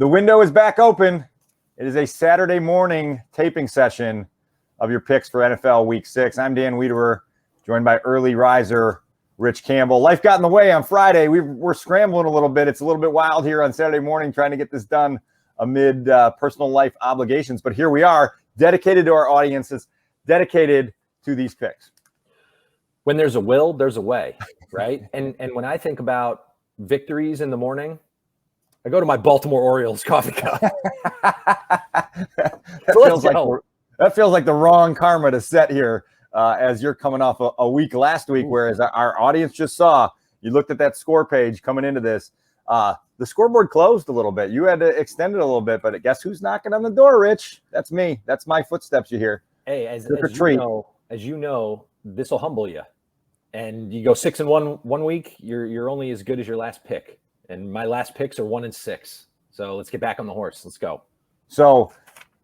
The window is back open. It is a Saturday morning taping session of your picks for NFL Week 6. I'm Dan Wiederer, joined by early riser Rich Campbell. Life got in the way on Friday. We're scrambling a little bit. It's a little bit wild here on Saturday morning trying to get this done amid personal life obligations. But here we are, dedicated to our audiences, dedicated to these picks. When there's a will, there's a way, right? And when I think about victories in the morning, I go to my Baltimore Orioles coffee cup. That feels like the wrong karma to set here as you're coming off a week last week, whereas our audience just saw, you looked at that score page coming into this. The scoreboard closed a little bit. You had to extend it a little bit, but guess who's knocking on the door, Rich? That's me. That's my footsteps you hear. Hey, as you know, this will humble you. And you go 6-1 one week, you're only as good as your last pick. And my last picks are 1-6. So let's get back on the horse. Let's go. So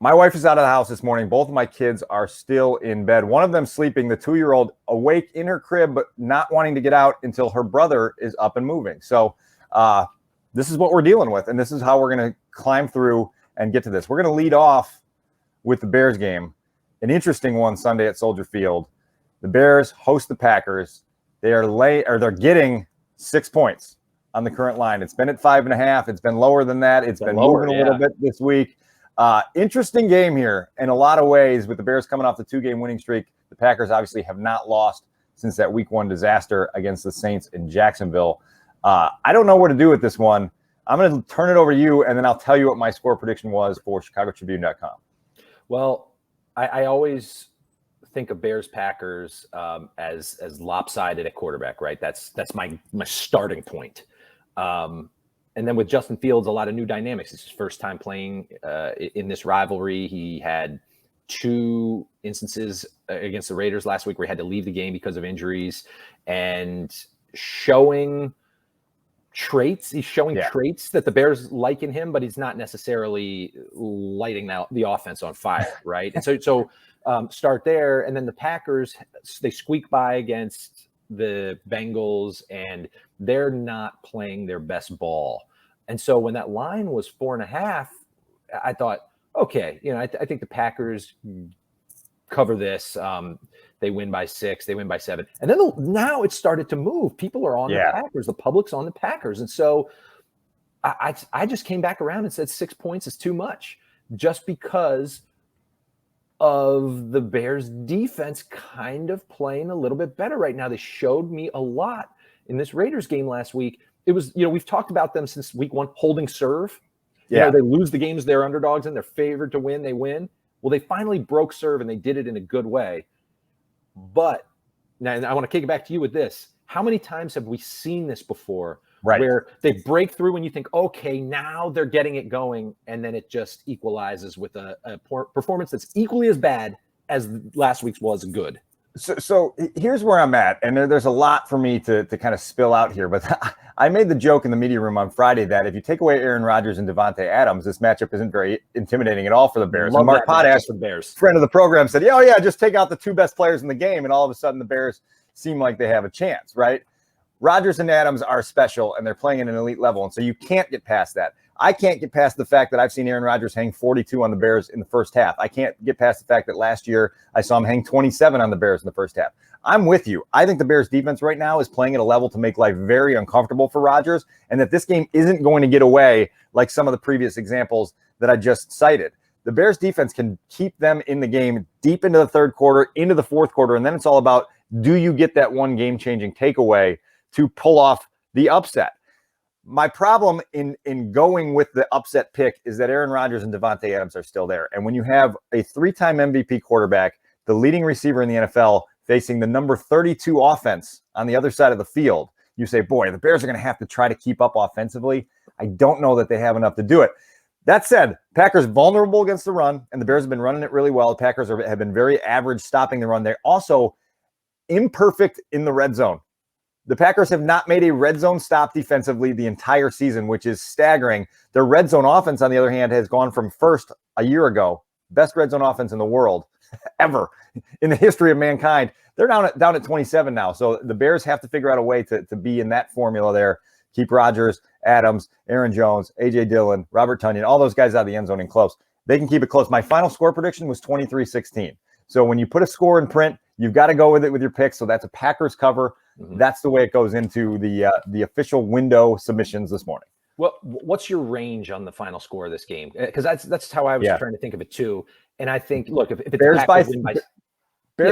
my wife is out of the house this morning. Both of my kids are still in bed. One of them sleeping, the 2-year-old awake in her crib, but not wanting to get out until her brother is up and moving. So this is what we're dealing with. And this is how we're going to climb through and get to this. We're going to lead off with the Bears game. An interesting one Sunday at Soldier Field. The Bears host the Packers. They're getting 6 points on the current line. It's been at 5.5. It's been lower than that. It's been moving a little bit this week. Interesting game here in a lot of ways with the Bears coming off the 2-game winning streak. The Packers obviously have not lost since that week 1 disaster against the Saints in Jacksonville. I don't know what to do with this one. I'm going to turn it over to you, and then I'll tell you what my score prediction was for ChicagoTribune.com. Well, I always think of Bears-Packers as lopsided at quarterback, right? That's my starting point. And then with Justin Fields, a lot of new dynamics. It's his first time playing in this rivalry. He had 2 instances against the Raiders last week where he had to leave the game because of injuries, and showing traits. He's showing traits that the Bears like in him, but he's not necessarily lighting the offense on fire, right? And so start there. And then the Packers, they squeak by against the Bengals, and they're not playing their best ball. And so when that line was 4.5, I thought, okay, I think the Packers cover this. They win by 6, they win by 7. And then now it started to move. People are on the Packers. The public's on the Packers. And so I just came back around and said 6 points is too much, just because of the Bears defense kind of playing a little bit better right now. They showed me a lot in this Raiders game last week. It was, we've talked about them since week 1, holding serve. They lose the games they're underdogs and they're favored to win, they win. Well, they finally broke serve and they did it in a good way. But now I want to kick it back to you with this. How many times have we seen this before? Right. Where they break through and you think, okay, now they're getting it going, and then it just equalizes with a performance that's equally as bad as last week's was good. So here's where I'm at, and there's a lot for me to kind of spill out here, but I made the joke in the media room on Friday that if you take away Aaron Rodgers and Devontae Adams, this matchup isn't very intimidating at all for the Bears. And Mark Potash, the Bears friend of the program, said, just take out the 2 best players in the game, and all of a sudden the Bears seem like they have a chance, right? Rodgers and Adams are special, and they're playing at an elite level, and so you can't get past that. I can't get past the fact that I've seen Aaron Rodgers hang 42 on the Bears in the first half. I can't get past the fact that last year I saw him hang 27 on the Bears in the first half. I'm with you. I think the Bears defense right now is playing at a level to make life very uncomfortable for Rodgers, and that this game isn't going to get away like some of the previous examples that I just cited. The Bears defense can keep them in the game deep into the third quarter, into the fourth quarter, and then it's all about, do you get that one game-changing takeaway to pull off the upset? My problem in going with the upset pick is that Aaron Rodgers and Devontae Adams are still there. And when you have a 3-time MVP quarterback, the leading receiver in the NFL, facing the number 32 offense on the other side of the field, you say, boy, the Bears are going to have to try to keep up offensively. I don't know that they have enough to do it. That said, Packers vulnerable against the run, and the Bears have been running it really well. The Packers have been very average stopping the run. They're also imperfect in the red zone. The Packers have not made a red zone stop defensively the entire season, which is staggering. Their red zone offense, on the other hand, has gone from first a year ago, best red zone offense in the world ever in the history of mankind. They're down at 27 now. So the Bears have to figure out a way to be in that formula there, keep Rodgers Adams, Aaron Jones, A.J. Dillon, Robert Tonyan, all those guys out of the end zone and close. They can keep it close. My final score prediction was 23-16. So when you put a score in print, you've got to go with it with your picks. So that's a Packers cover. Mm-hmm. That's the way it goes into the official window submissions this morning. Well, what's your range on the final score of this game? Because that's how I was trying to think of it too. And I think, look, if it's Bears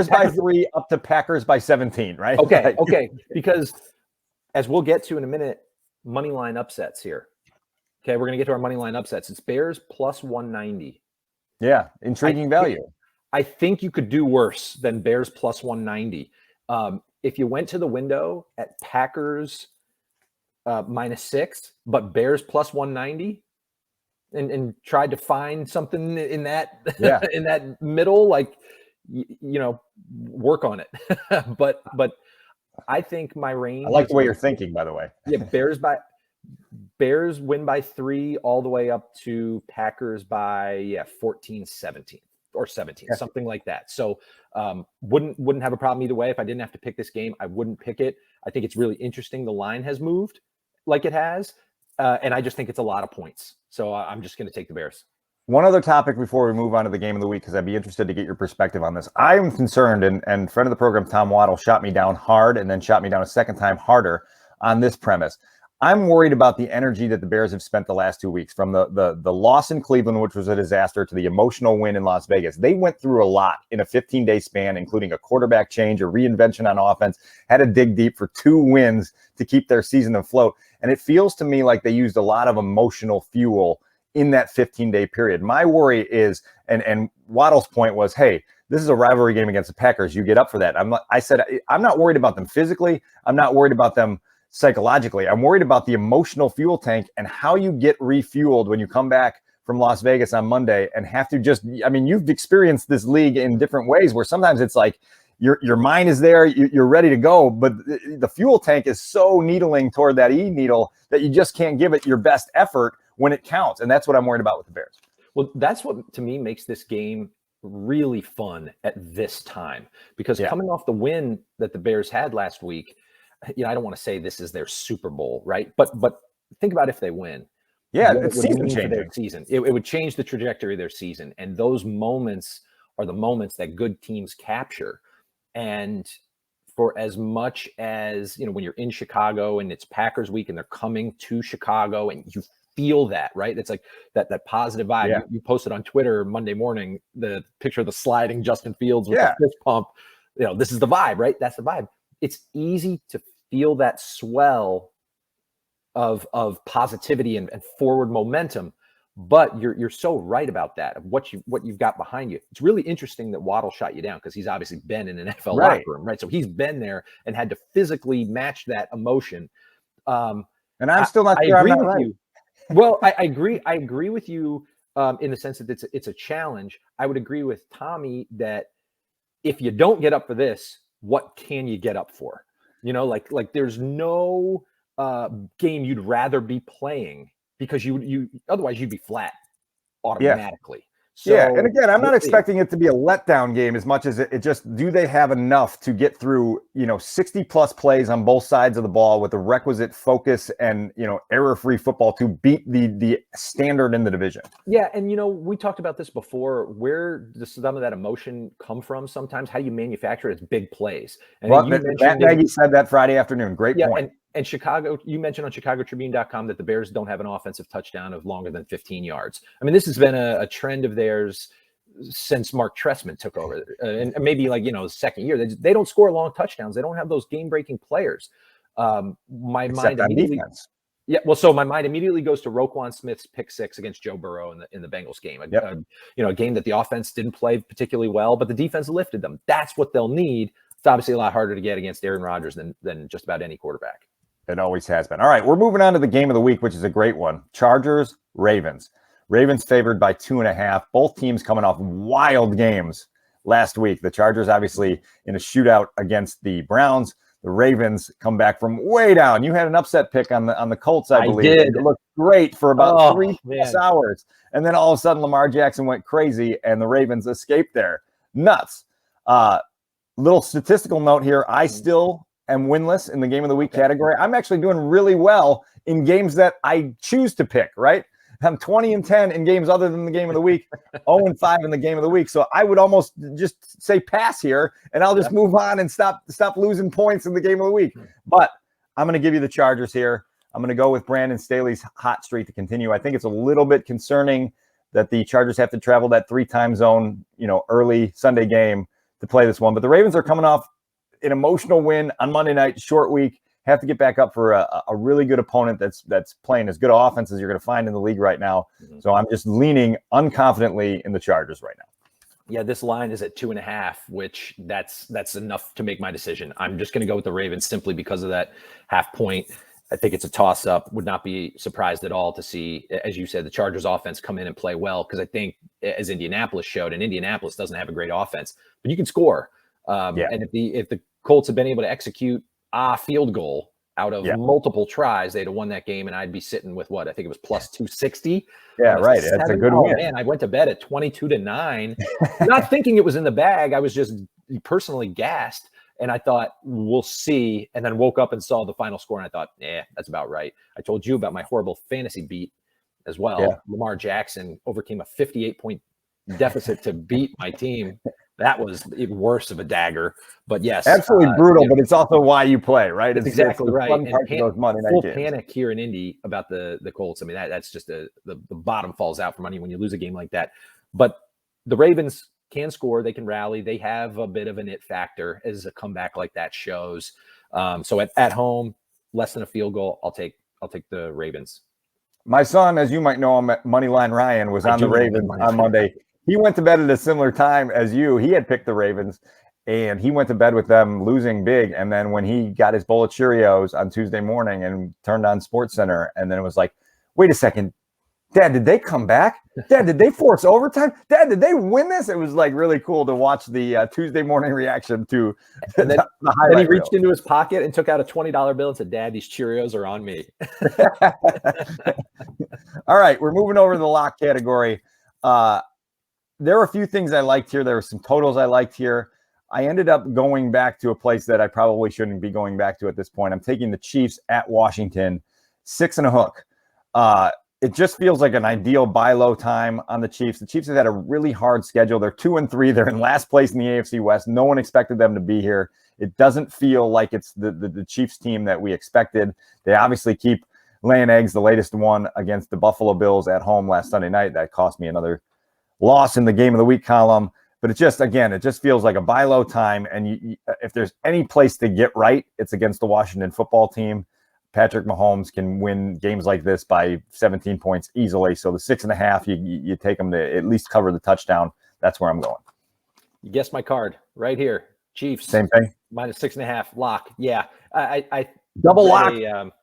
by 3 up to Packers by 17, right? Okay. Because as we'll get to in a minute, money line upsets here. Okay, we're going to get to our money line upsets. It's Bears plus 190. Yeah, intriguing value. I think you could do worse than Bears plus 190. If you went to the window at Packers -6, but Bears plus 190, and tried to find something in that in that middle, like work on it. but I think my range. I like the way you're thinking, by the way. Yeah, Bears win by 3 all the way up to Packers by 14-17 or 17, something like that. So wouldn't have a problem either way. If I didn't have to pick this game, I wouldn't pick it. I think it's really interesting. The line has moved like it has. And I just think it's a lot of points. So I'm just going to take the Bears. One other topic before we move on to the game of the week, because I'd be interested to get your perspective on this. I am concerned, and friend of the program, Tom Waddle, shot me down hard and then shot me down a second time harder on this premise. I'm worried about the energy that the Bears have spent the last 2 weeks, from the loss in Cleveland, which was a disaster, to the emotional win in Las Vegas. They went through a lot in a 15-day span, including a quarterback change, a reinvention on offense, had to dig deep for 2 wins to keep their season afloat. And it feels to me like they used a lot of emotional fuel in that 15-day period. My worry is, and Waddle's point was, hey, this is a rivalry game against the Packers. You get up for that. I said, I'm not worried about them physically. I'm not worried about them psychologically. I'm worried about the emotional fuel tank and how you get refueled when you come back from Las Vegas on Monday and have to you've experienced this league in different ways where sometimes it's like your mind is there, you're ready to go, but the fuel tank is so needling toward that needle that you just can't give it your best effort when it counts. And that's what I'm worried about with the Bears. Well, that's what, to me, makes this game really fun at this time, because coming off the win that the Bears had last week, I don't want to say this is their Super Bowl, right? But think about if they win. Yeah, it's season changing. Their season. It would change the trajectory of their season. And those moments are the moments that good teams capture. And for as much as, when you're in Chicago and it's Packers week and they're coming to Chicago and you feel that, right? It's like that positive vibe. Yeah. You posted on Twitter Monday morning the picture of the sliding Justin Fields with the fist pump. This is the vibe, right? That's the vibe. It's easy to feel that swell of positivity and forward momentum, but you're so right about that, of what you've got behind you. It's really interesting that Waddle shot you down, because he's obviously been in an NFL locker room, right? So he's been there and had to physically match that emotion. And I'm still not sure. I agree with you. Well, I agree. I agree with you in the sense that it's a challenge. I would agree with Tommy that if you don't get up for this, what can you get up for? Like there's no game you'd rather be playing, because you otherwise you'd be flat automatically. So, and again, I'm not expecting it to be a letdown game as much as it just, do they have enough to get through 60 plus plays on both sides of the ball with the requisite focus and error-free football to beat the standard in the division. Yeah, and we talked about this before. Where does some of that emotion come from? Sometimes how you manufacture it's big plays. And Matt Nagy said that Friday afternoon. Great point. And Chicago, you mentioned on ChicagoTribune.com that the Bears don't have an offensive touchdown of longer than 15 yards. I mean, this has been a trend of theirs since Mark Trestman took over, and maybe the second year. They don't score long touchdowns. They don't have those game-breaking players. My mind immediately goes to Roquan Smith's pick 6 against Joe Burrow in the Bengals game. A game that the offense didn't play particularly well, but the defense lifted them. That's what they'll need. It's obviously a lot harder to get against Aaron Rodgers than just about any quarterback. It always has been. All right, we're moving on to the game of the week, which is a great one. Chargers, Ravens. Ravens favored by 2.5. Both teams coming off wild games last week. The Chargers obviously in a shootout against the Browns. The Ravens come back from way down. You had an upset pick on the Colts, I believe. I did. It looked great for about 3 hours. And then all of a sudden Lamar Jackson went crazy and the Ravens escaped there. Nuts. Little statistical note here. I still am winless in the game of the week category. I'm actually doing really well in games that I choose to pick, right? I'm 20-10 in games other than the game of the week, 0-5 in the game of the week. So I would almost just say pass here, and I'll just move on and stop losing points in the game of the week. But I'm going to give you the Chargers here. I'm going to go with Brandon Staley's hot streak to continue. I think it's a little bit concerning that the Chargers have to travel that 3-time zone, early Sunday game to play this one. But the Ravens are coming off an emotional win on Monday night, short week. Have to get back up for a really good opponent that's playing as good offense as you're going to find in the league right now. So I'm just leaning unconfidently in the Chargers right now. Yeah, this line is at 2.5, which that's enough to make my decision. I'm just going to go with the Ravens simply because of that half point. I think it's a toss-up. Would not be surprised at all to see, as you said, the Chargers offense come in and play well, because I think, as Indianapolis showed, and Indianapolis doesn't have a great offense, but you can score. And if the Colts had been able to execute a field goal out of multiple tries, they'd have won that game, and I'd be sitting with what I think it was plus 260. Yeah, right. That's a good win. Man, I went to bed at 22-9, not thinking it was in the bag. I was just personally gassed, and I thought we'll see, and then woke up and saw the final score, and I thought, that's about right. I told you about my horrible fantasy beat as well. Yeah. Lamar Jackson overcame a 58-point deficit to beat my team. That was even worse of a dagger, but yes, absolutely brutal. But it's also why you play, right? It's exactly right. And full panic here in Indy about the Colts. I mean, that's just the bottom falls out from money when you lose a game like that. But the Ravens can score; they can rally. They have a bit of an it factor as a comeback like that shows. So at home, less than a field goal, I'll take the Ravens. My son, as you might know him, Moneyline Ryan, was on the Ravens on Monday. He went to bed at a similar time as you. He had picked the Ravens, and he went to bed with them losing big. And then when he got his bowl of Cheerios on Tuesday morning and turned on SportsCenter, and then it was like, wait a second, Dad, did they come back? Dad, did they force overtime? Dad, did they win this? It was like really cool to watch the Tuesday morning reaction to and then, the highlight. And he reached into his pocket and took out a $20 bill and said, Dad, these Cheerios are on me. All right, we're moving over to the lock category. There were a few things I liked here. There were some totals I liked here. I ended up going back to a place that I probably shouldn't be going back to at this point. I'm taking the Chiefs at Washington, 6 and a hook. It just feels like an ideal buy low time on the Chiefs. The Chiefs have had a really hard schedule. They're 2-3. They're in last place in the AFC West. No one expected them to be here. It doesn't feel like it's the Chiefs team that we expected. They obviously keep laying eggs. The latest one against the Buffalo Bills at home last Sunday night. That cost me another loss in the game of the week column. But it just feels like a buy low time. And if there's any place to get right, it's against the Washington football team. Patrick Mahomes can win games like this by 17 points easily. So the 6.5, you take them to at least cover the touchdown. That's where I'm going. You guessed my card right here. Chiefs. Same thing. Minus 6.5 lock. Yeah. I double lock.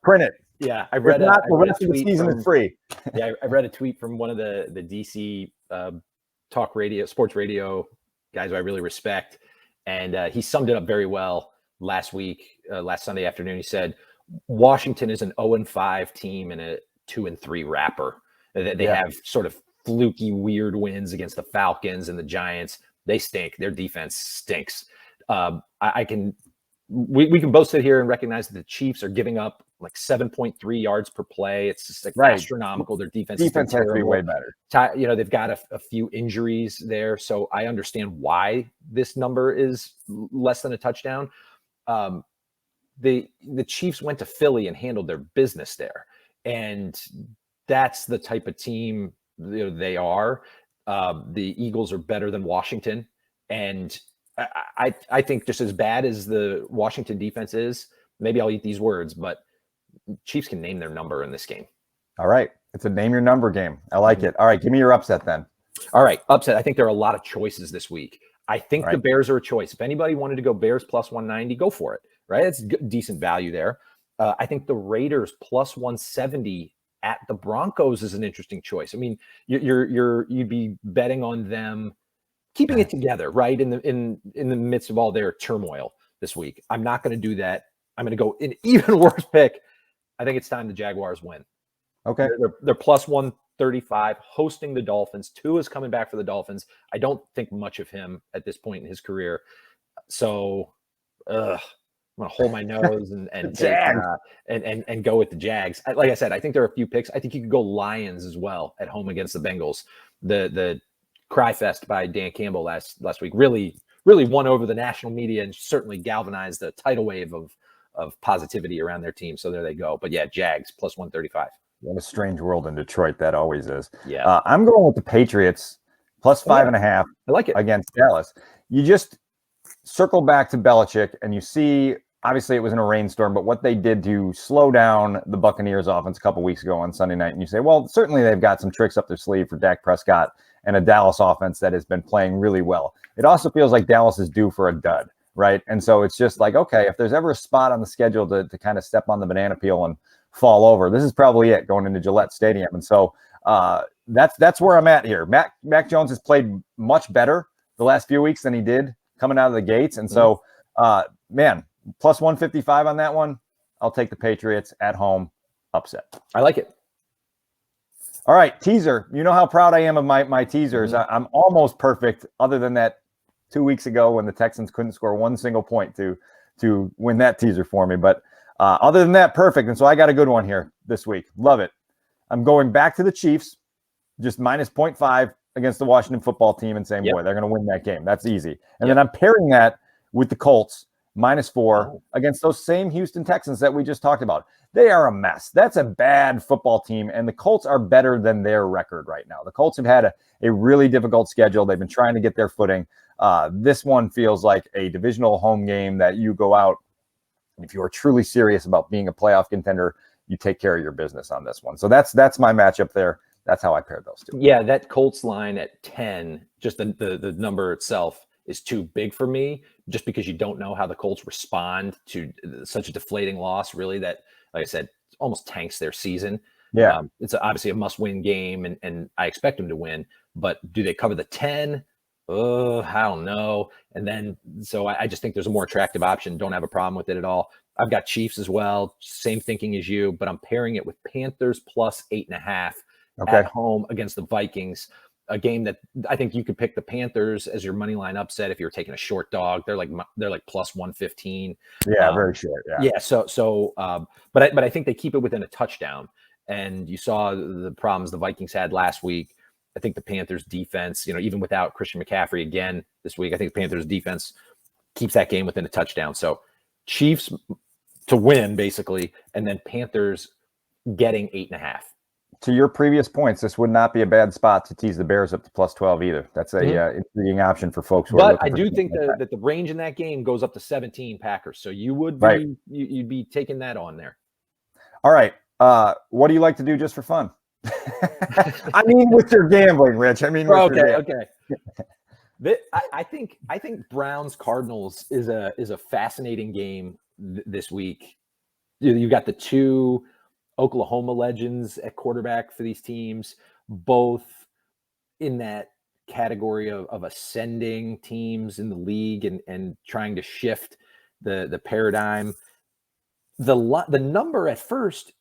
Print it. Yeah. I read the rest of the season is free. Yeah. I read a tweet from one of the DC sports radio guys who I really respect. And he summed it up very well last Sunday afternoon. He said, Washington is an 0-5 team and a 2-3 wrapper. They have sort of fluky, weird wins against the Falcons and the Giants. They stink. Their defense stinks. We can both sit here and recognize that the Chiefs are giving up like 7.3 yards per play. It's just like astronomical. Their defense has to be way better. They've got a few injuries there, so I understand why this number is less than a touchdown. The Chiefs went to Philly and handled their business there, and that's the type of team they are. The Eagles are better than Washington, and I think just as bad as the Washington defense is, maybe I'll eat these words, but Chiefs can name their number in this game. All right. It's a name your number game. I like it. All right. Give me your upset then. All right. Upset. I think there are a lot of choices this week. I think the Bears are a choice. If anybody wanted to go Bears plus 190, go for it. Right. It's decent value there. I think the Raiders plus 170 at the Broncos is an interesting choice. I mean, you'd be betting on them keeping it together, right? In the midst of all their turmoil this week. I'm not going to do that. I'm going to go an even worse pick. I think it's time the Jaguars win. Okay. They're plus 135 hosting the Dolphins. Tua is coming back for the Dolphins. I don't think much of him at this point in his career. So I'm gonna hold my nose and take, Jags. and go with the Jags. Like I said, I think there are a few picks. I think you could go Lions as well at home against the Bengals. The cry fest by Dan Campbell last week really won over the national media and certainly galvanized the tidal wave of positivity around their team. So there they go. But yeah, Jags plus 135. What a strange world in Detroit that always is. Yeah, I'm going with the Patriots plus 5.5. I like it against Dallas. You just circle back to Belichick and you see, obviously it was in a rainstorm, but what they did to slow down the Buccaneers offense a couple weeks ago on Sunday night. And you say, well, certainly they've got some tricks up their sleeve for Dak Prescott and a Dallas offense that has been playing really well. It also feels like Dallas is due for a dud, right? And so it's just like, okay, if there's ever a spot on the schedule to kind of step on the banana peel and fall over, this is probably it going into Gillette Stadium. And so that's where I'm at here. Mac Jones has played much better the last few weeks than he did coming out of the gates. And so, man, plus 155 on that one. I'll take the Patriots at home upset. I like it. All right, teaser. You know how proud I am of my teasers. I'm almost perfect, other than that 2 weeks ago when the Texans couldn't score one single point to win that teaser for me. But other than that, perfect. And so I got a good one here this week. Love it. I'm going back to the Chiefs, just minus 0.5 against the Washington football team and saying, boy, they're going to win that game. That's easy. And then I'm pairing that with the Colts, minus 4 against those same Houston Texans that we just talked about. They are a mess. That's a bad football team, and the Colts are better than their record right now. The Colts have had a really difficult schedule. They've been trying to get their footing. This one feels like a divisional home game that you go out. If you are truly serious about being a playoff contender, you take care of your business on this one. So that's my matchup there. That's how I paired those two. Yeah, that Colts line at 10, just the number itself is too big for me, just because you don't know how the Colts respond to such a deflating loss, really, that, like I said, almost tanks their season. Yeah. It's obviously a must-win game, and I expect them to win. But do they cover the 10? I don't know. And then, so I just think there's a more attractive option. Don't have a problem with it at all. I've got Chiefs as well. Same thinking as you, but I'm pairing it with Panthers plus 8.5 at home against the Vikings. A game that I think you could pick the Panthers as your money line upset if you're taking a short dog. They're like plus 115. Yeah, very short. Yeah. Yeah. But I think they keep it within a touchdown. And you saw the problems the Vikings had last week. I think the Panthers defense, even without Christian McCaffrey again this week, I think the Panthers defense keeps that game within a touchdown. So Chiefs to win basically, and then Panthers getting 8.5. To your previous points, this would not be a bad spot to tease the Bears up to plus 12 either. That's a intriguing option for folks. But I do think that the range in that game goes up to 17 Packers. So you would be you'd be taking that on there. All right. What do you like to do just for fun? I mean, with your gambling, Rich. I mean, okay. I think Browns Cardinals is a fascinating game this week. You've got the two Oklahoma legends at quarterback for these teams, both in that category of ascending teams in the league and trying to shift the paradigm. The number at first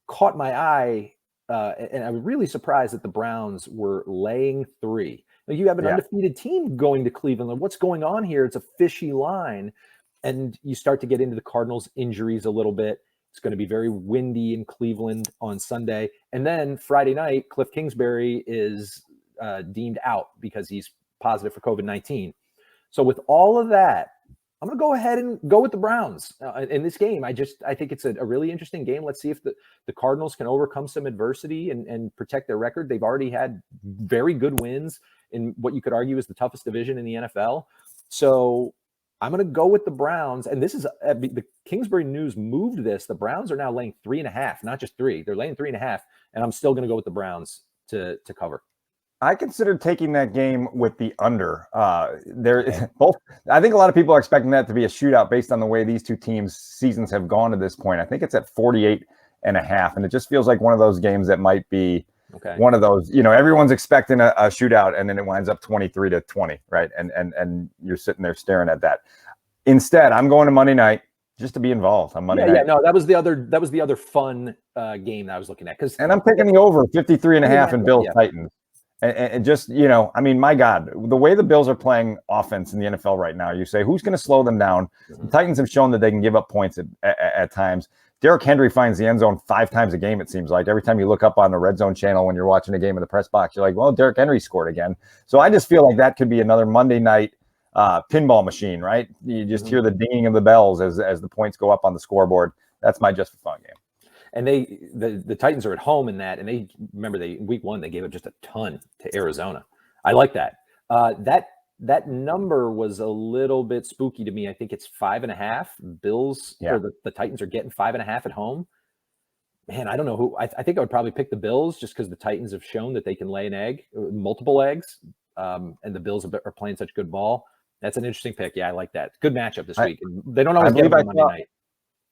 caught my eye, and I was really surprised that the Browns were laying 3. Now, you have an undefeated team going to Cleveland. What's going on here? It's a fishy line. And you start to get into the Cardinals' injuries a little bit. It's going to be very windy in Cleveland on Sunday. And then Friday night, Cliff Kingsbury is deemed out because he's positive for COVID-19. So with all of that, I'm going to go ahead and go with the Browns in this game. I think it's a really interesting game. Let's see if the Cardinals can overcome some adversity and protect their record. They've already had very good wins in what you could argue is the toughest division in the NFL. So I'm going to go with the Browns. And this is the Kingsbury News moved this. The Browns are now laying 3.5, not just 3. They're laying 3.5. And I'm still going to go with the Browns to cover. I considered taking that game with the under. Both. I think a lot of people are expecting that to be a shootout based on the way these two teams' seasons have gone to this point. I think it's at 48.5, and it just feels like one of those games that might be one of those. Everyone's expecting a shootout, and then it winds up 23-20, right? And you're sitting there staring at that. Instead, I'm going to Monday night just to be involved on Monday night. Yeah, no, that was the other fun game that I was looking at. And I'm picking the over 53.5 in Bills Titans. And just, I mean, my God, the way the Bills are playing offense in the NFL right now, you say, who's going to slow them down? The Titans have shown that they can give up points at times. Derrick Henry finds the end zone 5 times a game, it seems like. Every time you look up on the Red Zone channel when you're watching a game in the press box, you're like, well, Derrick Henry scored again. So I just feel like that could be another Monday night pinball machine, right? You just hear the dinging of the bells as the points go up on the scoreboard. That's my just for fun game. And the Titans are at home in that, and week 1 they gave up just a ton to Arizona. I like that. That number was a little bit spooky to me. I think it's 5.5. Bills or the Titans are getting 5.5 at home. Man, I don't know who. I think I would probably pick the Bills just because the Titans have shown that they can lay an egg, multiple eggs, and the Bills are playing such good ball. That's an interesting pick. Yeah, I like that. Good matchup this week. They don't always get them on Monday night.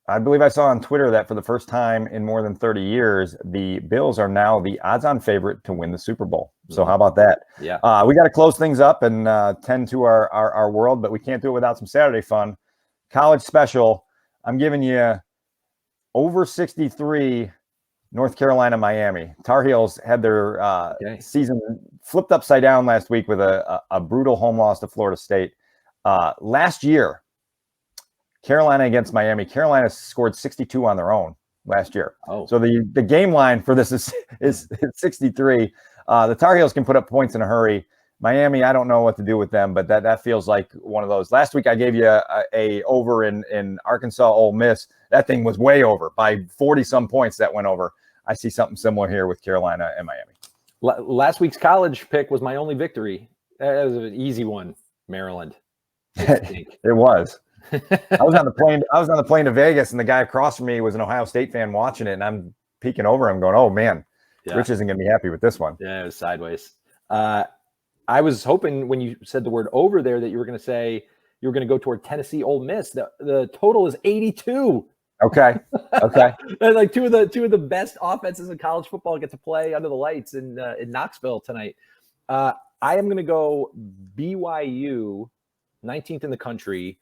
I believe I saw on Twitter that for the first time in more than 30 years, the Bills are now the odds-on favorite to win the Super Bowl. So how about that? Yeah. We got to close things up and tend to our world, but we can't do it without some Saturday fun. College special, I'm giving you over 63 North Carolina, Miami. Tar Heels had their season flipped upside down last week with a brutal home loss to Florida State. Last year, Carolina against Miami. Carolina scored 62 on their own last year. Oh. So the game line for this is 63. The Tar Heels can put up points in a hurry. Miami, I don't know what to do with them, but that feels like one of those. Last week I gave you a over in Arkansas Ole Miss. That thing was way over by 40-some points that went over. I see something similar here with Carolina and Miami. Last week's college pick was my only victory. That was an easy one, Maryland. It was. I was on the plane to Vegas, and the guy across from me was an Ohio State fan watching it, and I'm peeking over him going, oh, man, Rich isn't going to be happy with this one. Yeah, it was sideways. I was hoping when you said the word over there that you were going to say you were going to go toward Tennessee Ole Miss. The total is 82. Okay. Like two of the best offenses in college football get to play under the lights in Knoxville tonight. I am going to go BYU, 19th in the country,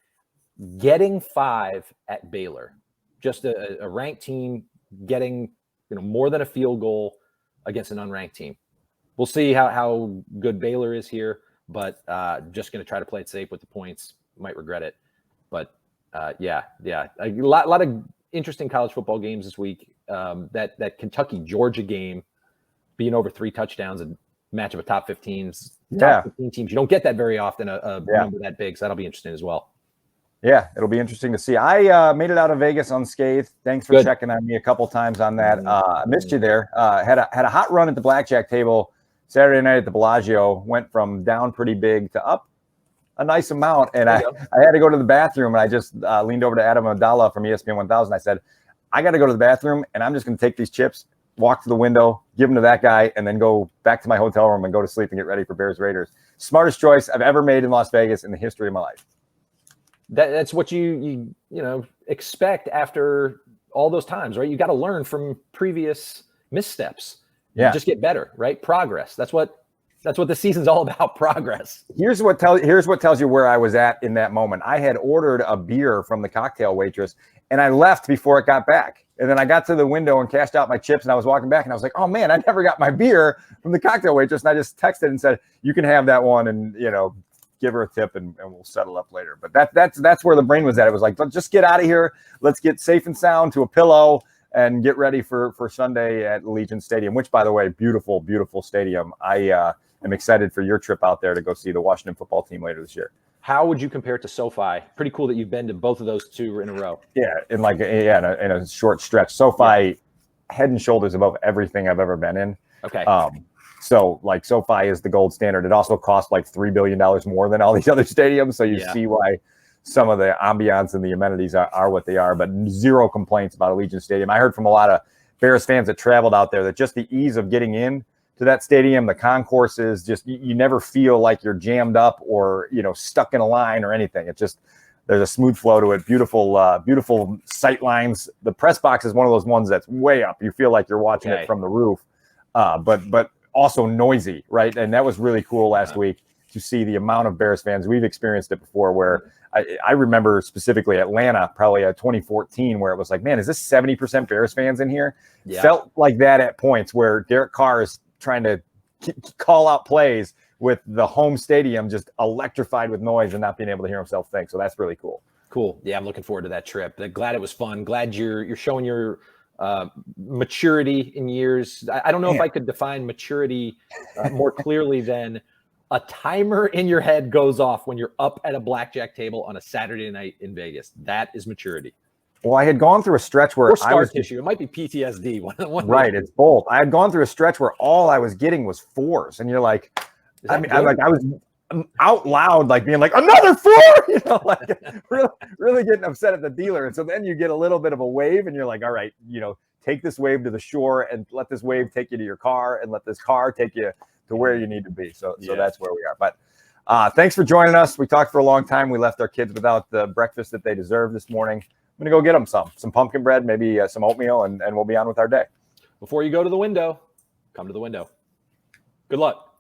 getting 5 at Baylor. Just a ranked team getting more than a field goal against an unranked team. We'll see how good Baylor is here, but just going to try to play it safe with the points. Might regret it, but yeah. A lot of interesting college football games this week. That Kentucky-Georgia game being over 3 touchdowns, a match of a top 15 teams. You don't get that very often, a number that big, so that'll be interesting as well. Yeah, it'll be interesting to see. I made it out of Vegas unscathed. Thanks for checking on me a couple times on that. I missed you there. Had a hot run at the blackjack table Saturday night at the Bellagio. Went from down pretty big to up a nice amount, and I had to go to the bathroom, and I just leaned over to Adam Abdallah from ESPN 1000. I said, I got to go to the bathroom, and I'm just going to take these chips, walk to the window, give them to that guy, and then go back to my hotel room and go to sleep and get ready for Bears Raiders. Smartest choice I've ever made in Las Vegas in the history of my life. That's what you expect after all those times, right? You got to learn from previous missteps. Yeah, just get better, right? Progress. That's what the season's all about. Progress. Here's what tells you where I was at in that moment. I had ordered a beer from the cocktail waitress, and I left before it got back. And then I got to the window and cashed out my chips, and I was walking back, and I was like, oh man, I never got my beer from the cocktail waitress. And I just texted and said, you can have that one, and give her a tip, and we'll settle up later. But that's where the brain was at. It was like, let's just get out of here. Let's get safe and sound to a pillow and get ready for Sunday at Allegiant Stadium, which, by the way, beautiful, beautiful stadium. I am excited for your trip out there to go see the Washington football team later this year. How would you compare it to SoFi? Pretty cool that you've been to both of those 2 in a row. Yeah, in a short stretch. SoFi, head and shoulders above everything I've ever been in. Okay. So like SoFi is the gold standard. It also costs like $3 billion more than all these other stadiums. So you see why some of the ambiance and the amenities are what they are, but zero complaints about Allegiant Stadium. I heard from a lot of Bears fans that traveled out there that just the ease of getting in to that stadium, the concourses, just you never feel like you're jammed up or stuck in a line or anything. It just there's a smooth flow to it. Beautiful sight lines. The press box is one of those ones that's way up. You feel like you're watching it from the roof, but also noisy, right? And that was really cool last week to see the amount of Bears fans. We've experienced it before where I remember specifically Atlanta, probably 2014, where it was like, man, is this 70% Bears fans in here? Yeah. Felt like that at points where Derek Carr is trying to call out plays with the home stadium just electrified with noise and not being able to hear himself think. So that's really cool. Cool. Yeah, I'm looking forward to that trip. Glad it was fun. Glad you're showing your maturity in years. I don't know if I could define maturity more clearly than a timer in your head goes off when you're up at a blackjack table on a Saturday night in Vegas. That is maturity. Well, I had gone through a stretch where or scar tissue. It might be PTSD. Right. It's both. I had gone through a stretch where all I was getting was 4s. And you're like, I was out loud, like being like, another 4, like really getting upset at the dealer. And so then you get a little bit of a wave and you're like, all right, take this wave to the shore and let this wave take you to your car and let this car take you to where you need to be. So that's where we are. But thanks for joining us. We talked for a long time. We left our kids without the breakfast that they deserve this morning. I'm going to go get them some pumpkin bread, maybe some oatmeal, and we'll be on with our day. Before you go to the window, come to the window. Good luck.